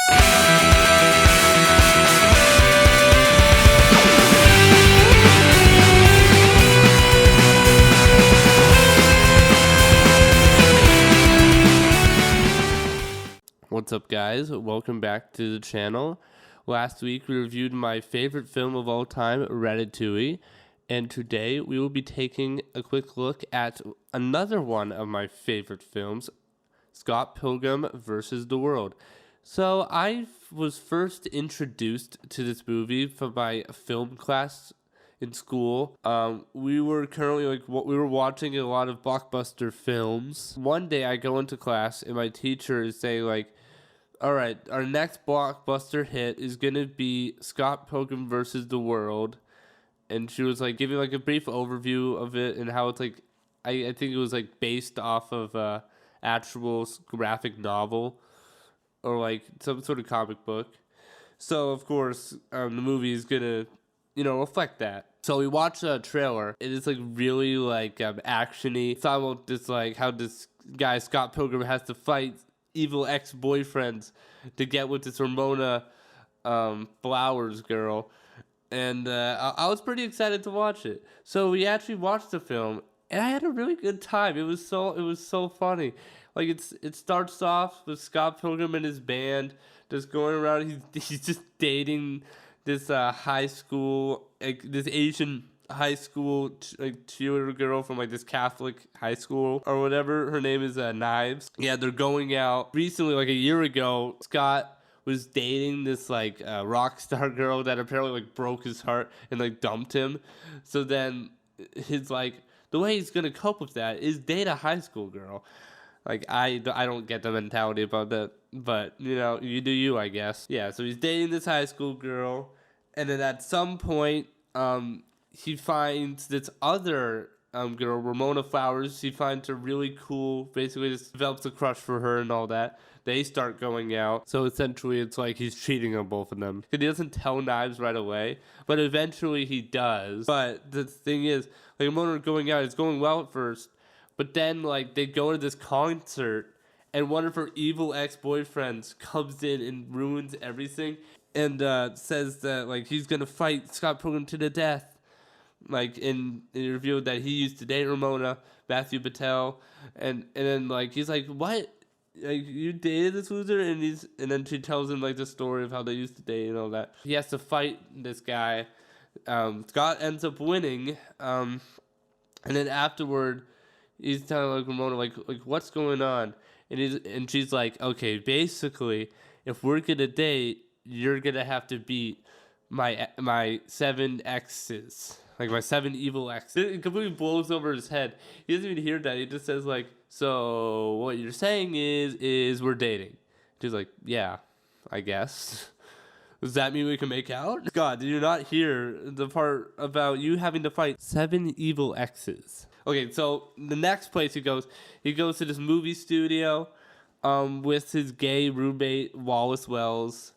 What's up, guys? Welcome back to the channel. Last week we reviewed my favorite film of all time, Ratatouille, and today we will be taking a quick look at another one of my favorite films, Scott Pilgrim vs. the World. So I was first introduced to this movie from my film class in school. We were watching a lot of blockbuster films. One day I go into class and my teacher is saying like, all right, our next blockbuster hit is going to be Scott Pilgrim vs. the World. And she was like giving like a brief overview of it and how it's like, I think it was like based off of actual graphic novel or like some sort of comic book. So of course, the movie is going to, reflect that. So we watched a trailer. It is like really like actiony. It's about this like how this guy Scott Pilgrim has to fight evil ex-boyfriends to get with this Ramona Flowers girl. And I was pretty excited to watch it. So we actually watched the film, and I had a really good time. It was so funny. Like it starts off with Scott Pilgrim and his band just going around. He's just dating this high school, like this Asian high school cheerleader girl from like this Catholic high school or whatever. Her name is Knives. Yeah, they're going out. Recently, like a year ago, Scott was dating this like rock star girl that apparently like broke his heart and like dumped him. So then his like the way he's gonna cope with that is date a high school girl. Like I don't get the mentality about that, but you do you, I guess. Yeah, so he's dating this high school girl, and then at some point he finds this other girl, Ramona Flowers. He finds her really cool, basically just develops a crush for her and all that. They start going out. So essentially it's like he's cheating on both of them. He doesn't tell Knives right away, but eventually he does. But the thing is, like Ramona going out, it's going well at first, but then like they go to this concert and one of her evil ex-boyfriends comes in and ruins everything and says that like he's gonna fight Scott Pilgrim to the death. Like in revealed that he used to date Ramona, Matthew Patel, and then like he's like, what? Like you dated this loser? And then she tells him like the story of how they used to date and all that. He has to fight this guy. Scott ends up winning. And then afterward, he's telling like Ramona like what's going on? And she's like, okay, basically, if we're gonna date, you're gonna have to beat my 7 exes. Like my 7 evil exes. It completely blows over his head. He doesn't even hear that. He just says like, so what you're saying is we're dating. She's like, yeah, I guess. Does that mean we can make out? God, did you not hear the part about you having to fight 7 evil exes? Okay, so the next place he goes to this movie studio with his gay roommate, Wallace Wells.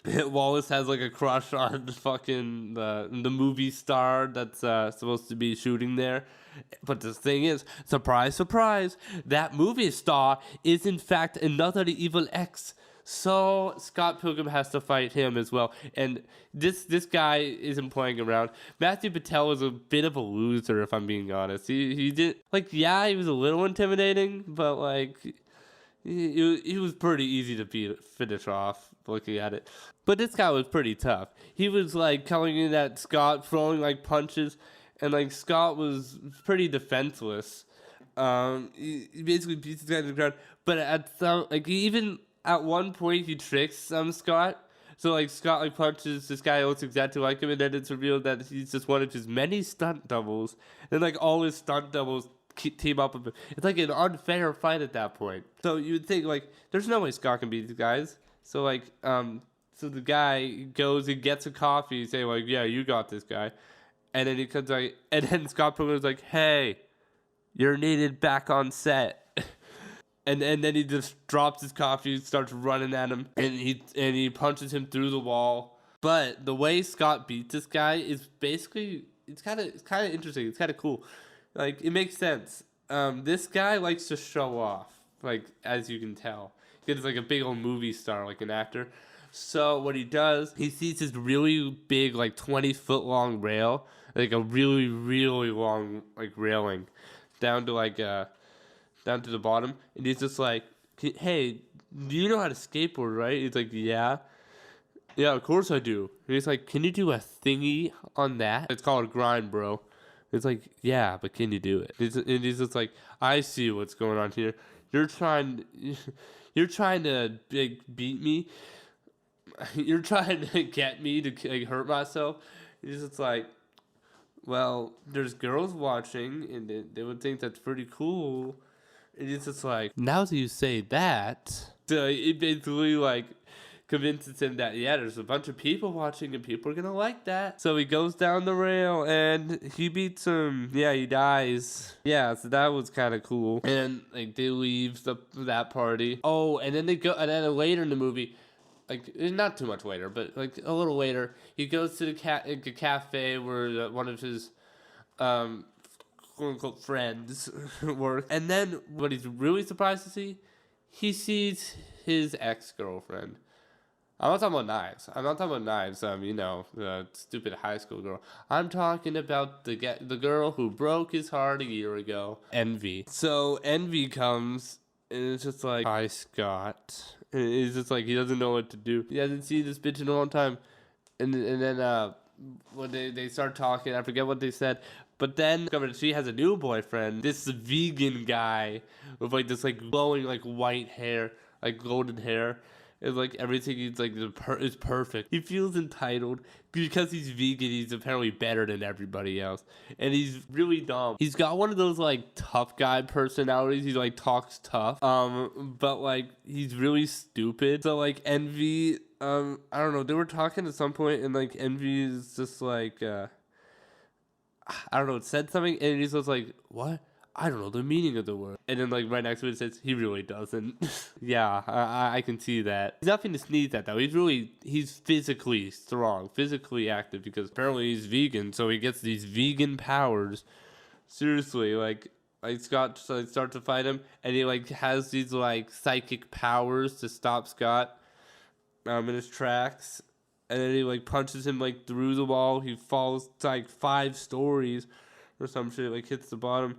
Wallace has like a crush on fucking the movie star that's supposed to be shooting there. But the thing is, surprise, surprise, that movie star is in fact another evil ex. So Scott Pilgrim has to fight him as well. And this guy isn't playing around. Matthew Patel is a bit of a loser, if I'm being honest. He did like, yeah, he was a little intimidating, but like he was pretty easy to finish off looking at it. But this guy was pretty tough. He was like coming in at Scott, throwing like punches, and like Scott was pretty defenseless. He basically beats this guy to the ground. But even at one point he tricks Scott. So like Scott like punches this guy who looks exactly like him, and then it's revealed that he's just one of his many stunt doubles. And like all his stunt doubles team up with him. It's like an unfair fight at that point. So you would think like there's no way Scott can beat these guys. So like so the guy goes and gets a coffee, saying like, yeah, you got this guy. And then he comes like, and then Scott Pilgrim's like, hey, you're needed back on set. and then he just drops his coffee, starts running at him, and he punches him through the wall. But the way Scott beats this guy is basically it's kind of interesting. It's kind of cool. Like it makes sense. This guy likes to show off. like, as you can tell. He's like a big old movie star, like an actor. So what he does, he sees this really big, like 20-foot long rail, like a really, really long, like, railing down to down to the bottom. And he's just like, hey, do you know how to skateboard, right? He's like, yeah. Yeah, of course I do. And he's like, can you do a thingy on that? It's called a grind, bro. It's like, yeah, but can you do it? And he's just like, I see what's going on here. You're trying to beat me. You're trying to get me to like, hurt myself. He's just like, well, there's girls watching, and they would think that's pretty cool. And it's just like, now that you say that, so it basically like convinces him that, yeah, there's a bunch of people watching and people are gonna like that. So he goes down the rail and he beats him. Yeah, he dies. Yeah, so that was kind of cool. And like they leave that party. Oh, and then and then later in the movie, like not too much later, but like a little later, he goes to the cafe where one of his quote unquote friends work. And then what he's really surprised to see, he sees his ex-girlfriend. I'm not talking about Knives. The stupid high school girl. I'm talking about the girl who broke his heart a year ago. Envy. So Envy comes, and it's just like, hi, Scott. And it's just like, he doesn't know what to do. He hasn't seen this bitch in a long time. And then when they start talking, I forget what they said. But then she has a new boyfriend. This vegan guy with like this like glowing like white hair, like golden hair. It's like everything is like is perfect. He feels entitled because he's vegan. He's apparently better than everybody else, and he's really dumb. He's got one of those like tough guy personalities. He like talks tough, but like he's really stupid. So like Envy, I don't know. They were talking at some point, and like Envy is just like, I don't know. It said something, and he's just like, what? I don't know the meaning of the word. And then, like, right next to it, it says, he really doesn't. Yeah, I can see that. He's nothing to sneeze at, though. He's physically strong, physically active, because apparently he's vegan, so he gets these vegan powers. Seriously, like Scott starts to fight him, and he, like, has these, like, psychic powers to stop Scott in his tracks. And then he, like, punches him, like, through the wall. He falls, like, 5 stories or some shit, like, hits the bottom.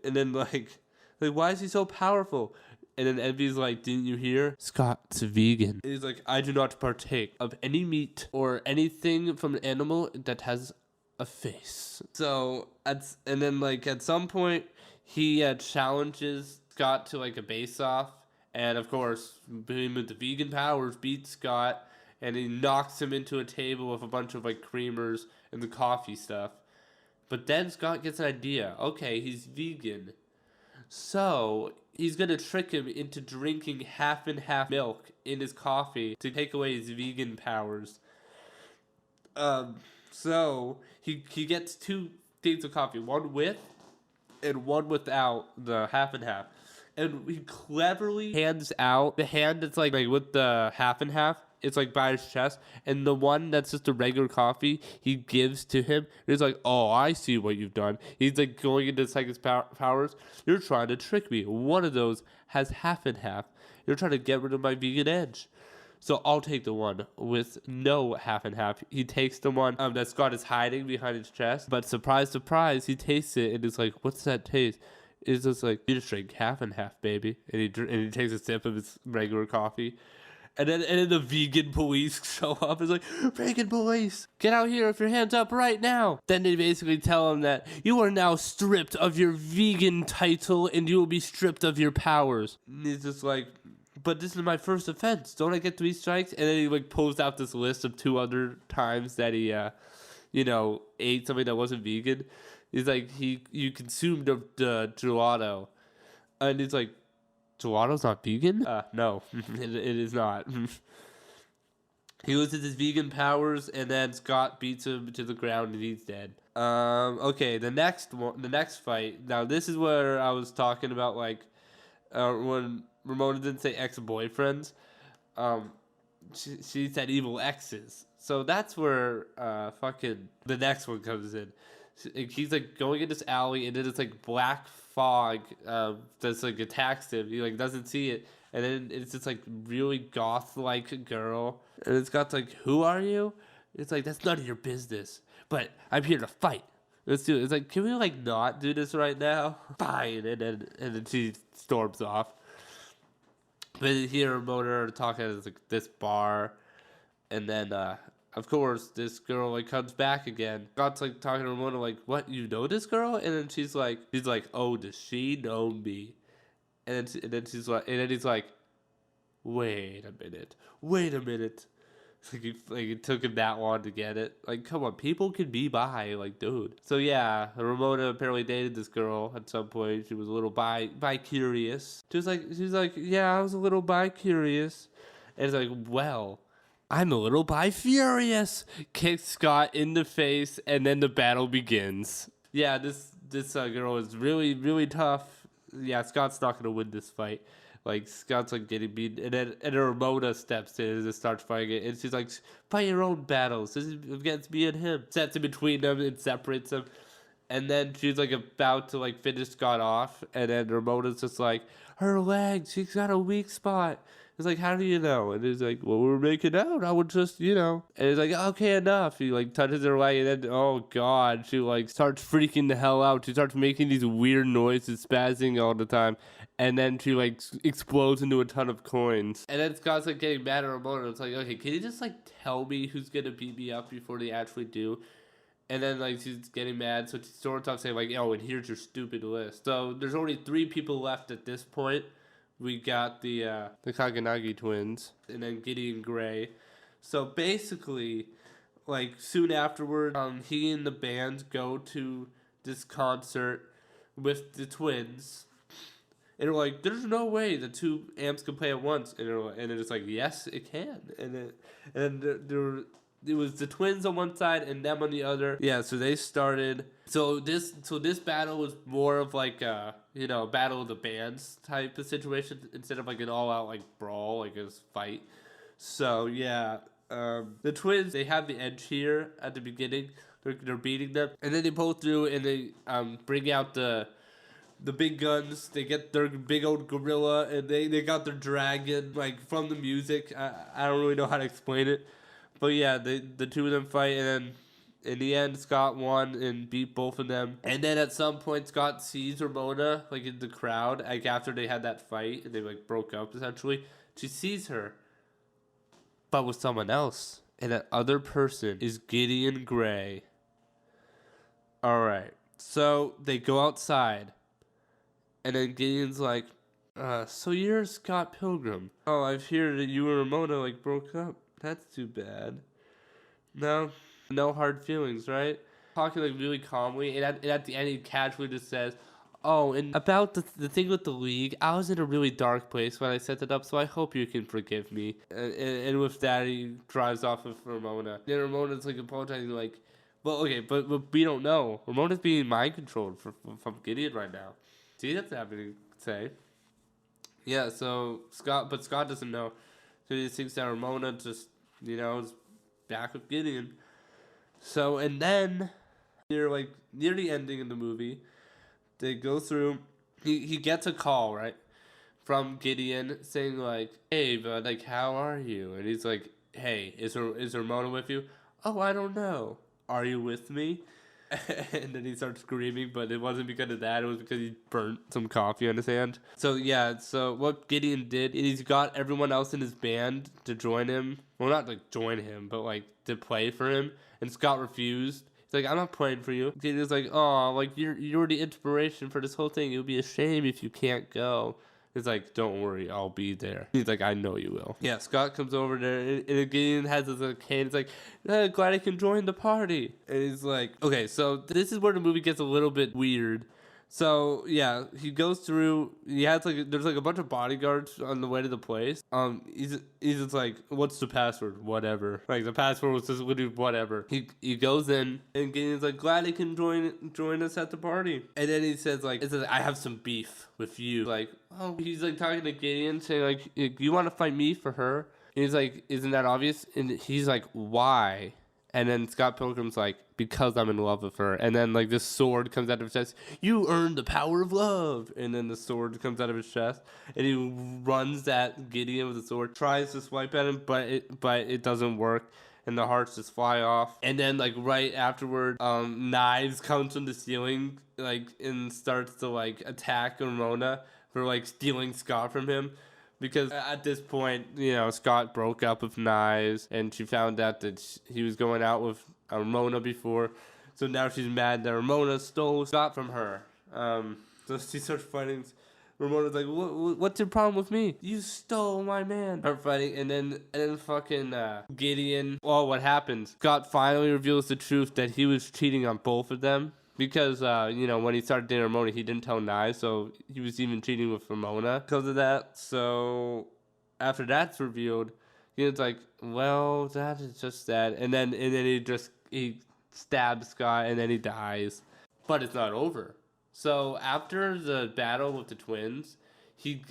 And then, like, why is he so powerful? And then Envy's like, didn't you hear? Scott's vegan. And he's like, I do not partake of any meat or anything from an animal that has a face. So, and then, like, at some point, he challenges Scott to, like, a base-off. And, of course, him with the vegan powers beats Scott. And he knocks him into a table with a bunch of, like, creamers and the coffee stuff. But then Scott gets an idea. Okay, he's vegan. So he's going to trick him into drinking half and half milk in his coffee to take away his vegan powers. So he gets 2 things of coffee, one with and one without the half and half. And he cleverly hands out the hand that's like with the half and half. It's like by his chest, and the one that's just a regular coffee he gives to him. He's like, oh, I see what you've done. He's like going into psychic powers. You're trying to trick me. One of those has half and half. You're trying to get rid of my vegan edge. So I'll take the one with no half and half. He takes the one that Scott is hiding behind his chest. But surprise, surprise, he tastes it and it's like, what's that taste? It's just like, you just drink half and half, baby. And he takes a sip of his regular coffee. And then the vegan police show up. It's like, vegan police, get out here with your hands up right now. Then they basically tell him that you are now stripped of your vegan title and you will be stripped of your powers. And he's just like, but this is my first offense. Don't I get 3 strikes? And then he like pulls out this list of 2 other times that he, ate something that wasn't vegan. He's like, you consumed the gelato. And he's like, gelato's not vegan? No, it is not. He loses his vegan powers, and then Scott beats him to the ground, and he's dead. Okay, the next fight. Now, this is where I was talking about, like, when Ramona didn't say ex-boyfriends. She said evil exes. So that's where fucking the next one comes in. He's like going in this alley, and then it's like black fog that's like attacks him. He like doesn't see it, and then it's this like really goth like girl, and it's got like, "Who are you?" It's like, that's none of your business, but I'm here to fight. Let's do it. It's like, can we like not do this right now? Fine, and then she storms off. But here, Ramona are talking at like this bar, and then of course this girl like comes back again. Scott's like talking to Ramona like, "What, you know this girl?" And then she's like, "Oh, does she know me?" And then she's like, and then he's like, wait a minute. Like it took him that long to get it. Like, come on, people can be bi, like, dude. So yeah, Ramona apparently dated this girl at some point. She was a little bi curious. She's like, yeah, I was a little bi curious. And it's like, well, I'm a little bi furious. Kicks Scott in the face, and then the battle begins. Yeah, this girl is really tough. Yeah, Scott's not gonna win this fight. Like, Scott's like getting beat, and then Ramona steps in and starts fighting it, and she's like, "Fight your own battles. This is against me and him." Sets in between them and separates them, and then she's like about to like finish Scott off, and then Ramona's just like, "Her leg, she's got a weak spot." It's like, "How do you know?" And he's like, "Well, we were making out. I would just, you know." And he's like, "Okay, enough." He like touches her leg, and then, oh god, she like starts freaking the hell out. She starts making these weird noises, spazzing all the time. And then she like explodes into a ton of coins. And then Scott's like getting mad at Ramona. It's like, okay, can you just like tell me who's gonna beat me up before they actually do? And then like she's getting mad, so she starts off saying like, "Oh, and here's your stupid list." So there's only 3 people left at this point. We got the Kaganagi twins, and then Gideon Gray. So basically, like soon afterward, he and the band go to this concert with the twins. And they're like, "There's no way the 2 amps can play at once." And it's like, "Yes, it can." It was the twins on one side and them on the other. Yeah, so they started. So this battle was more of like a, you know, battle of the bands type of situation instead of like an all out like brawl, like a fight. So yeah, the twins, they have the edge here at the beginning. They're beating them, and then they pull through and they bring out the big guns. They get their big old gorilla, and they got their dragon, like, from the music. I don't really know how to explain it. But yeah, the 2 of them fight, and then in the end, Scott won and beat both of them. And then at some point, Scott sees Ramona, like, in the crowd, like, after they had that fight, and they, like, broke up, essentially. She sees her, but with someone else. And that other person is Gideon Gray. Alright, so they go outside. And then Gideon's like, "So you're Scott Pilgrim. Oh, I've heard that you and Ramona, like, broke up. That's too bad. No hard feelings, right?" Talking, like, really calmly, and at the end, he casually just says, "Oh, and about the thing with the league, I was in a really dark place when I set it up, so I hope you can forgive me." And with that, he drives off with Ramona. Then Ramona's, like, apologizing, like, "Well, okay, but we don't know. Ramona's being mind-controlled from Gideon right now." See, that's happening, say. Yeah, so Scott doesn't know. So he thinks that Ramona just, you know, is back with Gideon. So, and then, near the ending of the movie, they go through, he gets a call, right, from Gideon saying, like, "Hey, bud, like, how are you?" And he's like, "Hey, is Ramona with you?" "Oh, I don't know. Are you with me?" And then he starts screaming, but it wasn't because of that. It was because he burnt some coffee on his hand. So yeah, so what Gideon did is he's got everyone else in his band to join him. Well, not like join him, but like to play for him. And Scott refused. He's like, "I'm not playing for you." Gideon's like, "Oh, like you're the inspiration for this whole thing. It would be a shame if you can't go." He's like, "Don't worry, I'll be there." He's like, "I know you will." Yeah, Scott comes over there, and Gideon has his cane. It's like, "Glad I can join the party." And he's like, okay, so this is where the movie gets a little bit weird. So yeah, he goes through. He has like, there's like a bunch of bodyguards on the way to the place. He's just like, "What's the password?" "Whatever." Like the password was just literally whatever. He goes in, and Gideon's like, "Glad he can join us at the party." And then he says like, "I have some beef with you." Like, oh, he's like talking to Gideon, saying like, "You want to fight me for her?" And he's like, "Isn't that obvious?" And he's like, "Why?" And then Scott Pilgrim's like, because I'm in love with her. And then like this sword comes out of his chest. You earned the power of love. And then the sword comes out of his chest. And he runs at Gideon with the sword. Tries to swipe at him, but it doesn't work. And the hearts just fly off. And then like right afterward, Knives comes from the ceiling, like, and starts to like attack Ramona for like stealing Scott from him. Because at this point, you know, Scott broke up with Knives, and she found out that he was going out with Ramona before. So now she's mad that Ramona stole Scott from her. So she starts fighting. Ramona's like, what's your problem with me? You stole my man. Start fighting, and then fucking Gideon. Well, what happens? Scott finally reveals the truth that he was cheating on both of them. Because, you know, when he started dating Ramona, he didn't tell Knives, so he was even cheating with Ramona because of that. So after that's revealed, Gideon's like, well, that is just that. And then he stabs Scott, and then he dies. But it's not over. So after the battle with the twins, he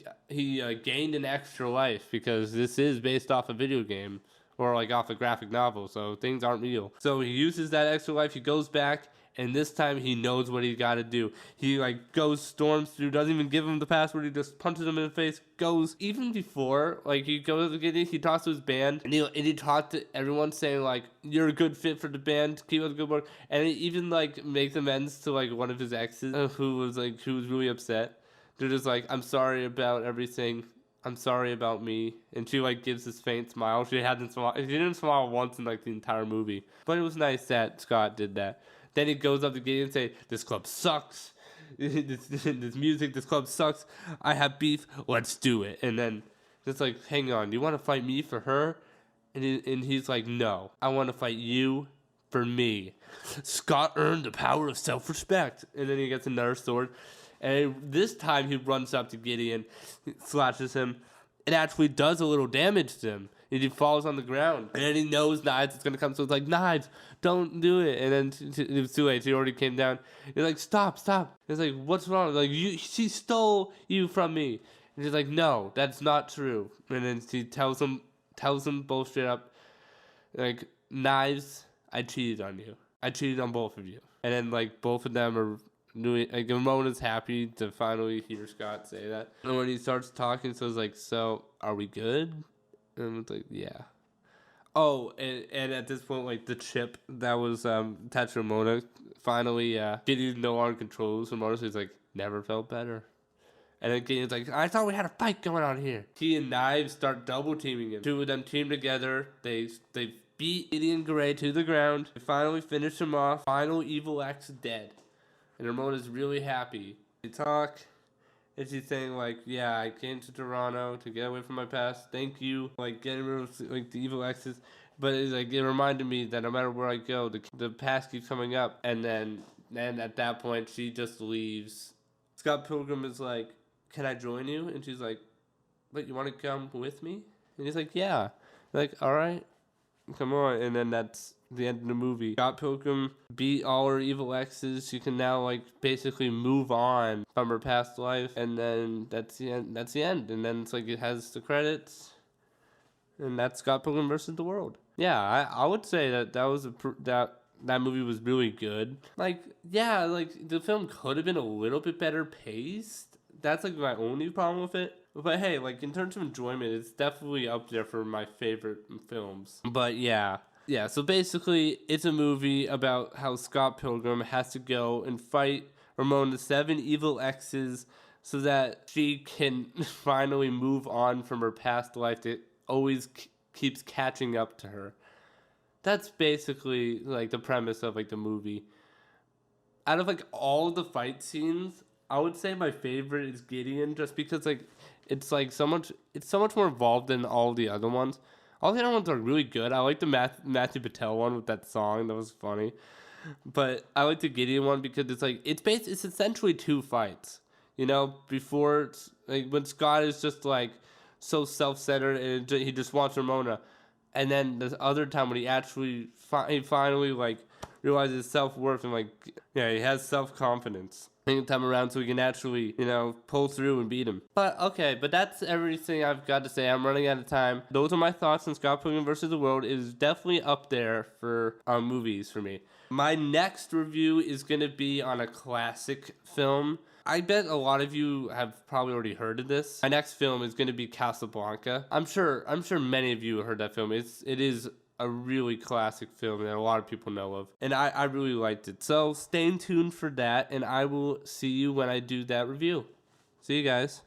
gained an extra life, because this is based off a video game or like off a graphic novel, so things aren't real. So he uses that extra life. He goes back, and this time he knows what he got to do. He like storms through, doesn't even give him the password. He just punches him in the face. Goes even before, like he goes to Gideon, he talks to his band, and he talked to everyone saying like, you're a good fit for the band, keep up the good work. And he even like makes amends to like one of his exes who was really upset. They're just like, I'm sorry about everything. I'm sorry about me. And she like gives this faint smile. She didn't smile once in like the entire movie. But it was nice that Scott did that. Then he goes up to Gideon and say, this club sucks. this music, this club sucks. I have beef. Let's do it. And then just like, hang on, do you want to fight me for her? And he's like, no, I want to fight you for me. Scott earned the power of self-respect. And then he gets another sword. And this time he runs up to Gideon, slashes him. It actually does a little damage to him. And he falls on the ground. And then he knows Knives is going to come. So it's like, Knives, don't do it. And then it was too late. She already came down. He's like, stop. It's like, what's wrong? Like, she stole you from me. And he's like, no, that's not true. And then she tells him both straight up, like, Knives, I cheated on you. I cheated on both of you. And then, like, both of them are doing, like, Ramona's happy to finally hear Scott say that. And when he starts talking, so it's like, so, are we good? And it's like, yeah. Oh, and at this point, like, the chip that was attached to Ramona, finally, Gideon no longer controls Ramona, so he's like, never felt better. And then Gideon's like, I thought we had a fight going on here. He and Knives start double teaming him. Two of them team together. They beat Gideon Gray to the ground. They finally finish him off. Final Evil X dead. And Ramona's really happy. They talk. And she's saying, like, yeah, I came to Toronto to get away from my past. Thank you. Like, getting rid of, like, the evil exes. But it's like, it reminded me that no matter where I go, the past keeps coming up. And then at that point, she just leaves. Scott Pilgrim is like, can I join you? And she's like, but you want to come with me? And he's like, yeah. Like, all right, come on. And then that's the end of the movie. Scott Pilgrim beat all her evil exes. She can now like basically move on from her past life, and then that's the end. And then it's like it has the credits, and that's Scott Pilgrim versus the World. Yeah, I would say that was that movie was really good. Like, yeah, like the film could have been a little bit better paced. That's like my only problem with it. But hey, like in terms of enjoyment, it's definitely up there for my favorite films. But yeah, so basically it's a movie about how Scott Pilgrim has to go and fight Ramona's 7 evil exes so that she can finally move on from her past life that always keeps catching up to her. That's basically like the premise of like the movie. Out of like all the fight scenes, I would say my favorite is Gideon, just because like it's so much more involved than all the other ones. All the other ones are really good. I like the Matthew Patel one with that song, that was funny. But I like the Gideon one because it's essentially 2 fights. You know, before it's like when Scott is just like so self-centered and he just wants Ramona, and then the other time when he finally like realizes self-worth and like, yeah, he has self-confidence. second time around so we can actually, pull through and beat him. But okay, but that's everything I've got to say. I'm running out of time. Those are my thoughts on Scott Pilgrim vs. the World. It is definitely up there for movies for me. My next review is going to be on a classic film. I bet a lot of you have probably already heard of this. My next film is going to be Casablanca. I'm sure many of you heard that film. It is a really classic film that a lot of people know of, and I really liked it. So stay tuned for that, and I will see you when I do that review. See you guys.